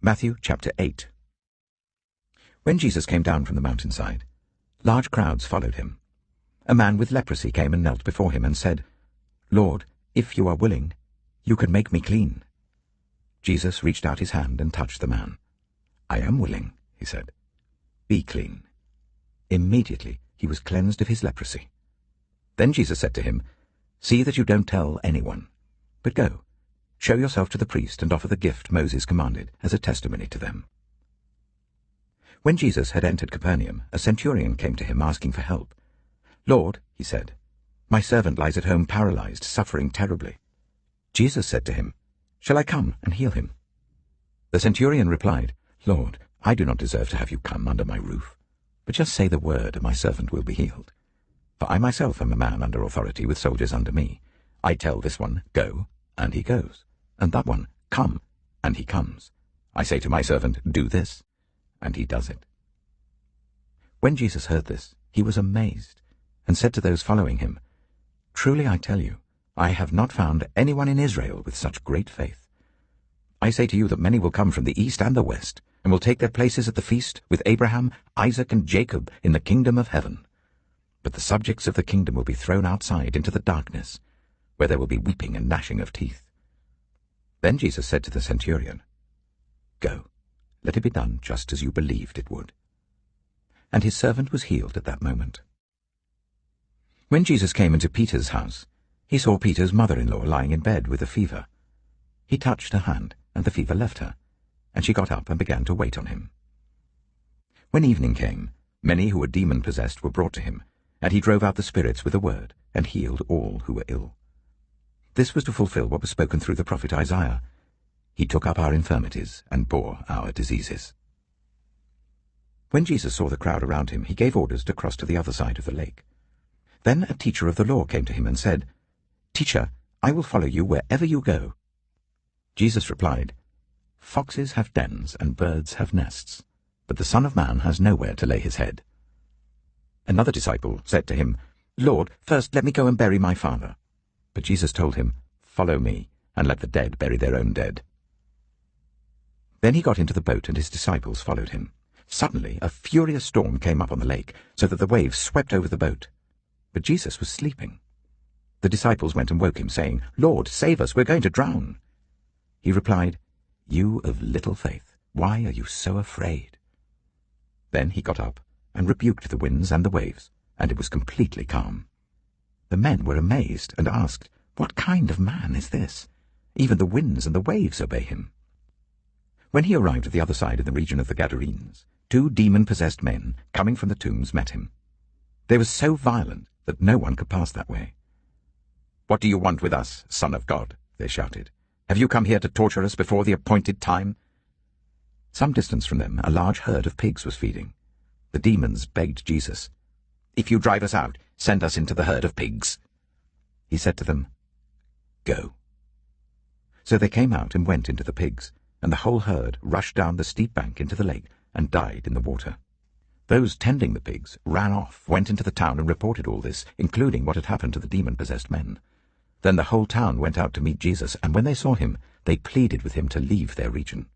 Matthew chapter 8. When Jesus came down from the mountainside, large crowds followed him. A man with leprosy came and knelt before him and said, "Lord, if you are willing, you can make me clean." Jesus reached out his hand and touched the man. "I am willing," he said. "Be clean." Immediately he was cleansed of his leprosy. Then Jesus said to him, "See that you don't tell anyone, but go, show yourself to the priest and offer the gift Moses commanded as a testimony to them." When Jesus had entered Capernaum, a centurion came to him asking for help. "Lord," he said, "my servant lies at home paralyzed, suffering terribly." Jesus said to him, "Shall I come and heal him?" The centurion replied, "Lord, I do not deserve to have you come under my roof, but just say the word and my servant will be healed. For I myself am a man under authority with soldiers under me. I tell this one, 'Go,' and he goes, and that one, 'Come,' and he comes. I say to my servant, 'Do this,' and he does it." When Jesus heard this, he was amazed, and said to those following him, "Truly I tell you, I have not found anyone in Israel with such great faith. I say to you that many will come from the east and the west, and will take their places at the feast with Abraham, Isaac, and Jacob in the kingdom of heaven. But the subjects of the kingdom will be thrown outside into the darkness, where there will be weeping and gnashing of teeth." Then Jesus said to the centurion, "Go, let it be done just as you believed it would." And his servant was healed at that moment. When Jesus came into Peter's house, he saw Peter's mother-in-law lying in bed with a fever. He touched her hand, and the fever left her, and she got up and began to wait on him. When evening came, many who were demon-possessed were brought to him, and he drove out the spirits with a word, and healed all who were ill. This was to fulfill what was spoken through the prophet Isaiah. He took up our infirmities and bore our diseases. When Jesus saw the crowd around him, he gave orders to cross to the other side of the lake. Then a teacher of the law came to him and said, "Teacher, I will follow you wherever you go." Jesus replied, "Foxes have dens and birds have nests, but the Son of Man has nowhere to lay his head." Another disciple said to him, "Lord, first let me go and bury my father." But Jesus told him, "Follow me, and let the dead bury their own dead." Then he got into the boat, and his disciples followed him. Suddenly a furious storm came up on the lake, so that the waves swept over the boat. But Jesus was sleeping. The disciples went and woke him, saying, "Lord, save us, we're going to drown." He replied, "You of little faith, why are you so afraid?" Then he got up and rebuked the winds and the waves, and it was completely calm. The men were amazed and asked, "What kind of man is this? Even the winds and the waves obey him." When he arrived at the other side in the region of the Gadarenes, 2 demon-possessed men, coming from the tombs, met him. They were so violent that no one could pass that way. "What do you want with us, Son of God?" they shouted. "Have you come here to torture us before the appointed time?" Some distance from them, a large herd of pigs was feeding. The demons begged Jesus, "If you drive us out, send us into the herd of pigs." He said to them, "Go." So they came out and went into the pigs, and the whole herd rushed down the steep bank into the lake and died in the water. Those tending the pigs ran off, went into the town and reported all this, including what had happened to the demon-possessed men. Then the whole town went out to meet Jesus, and when they saw him, they pleaded with him to leave their region.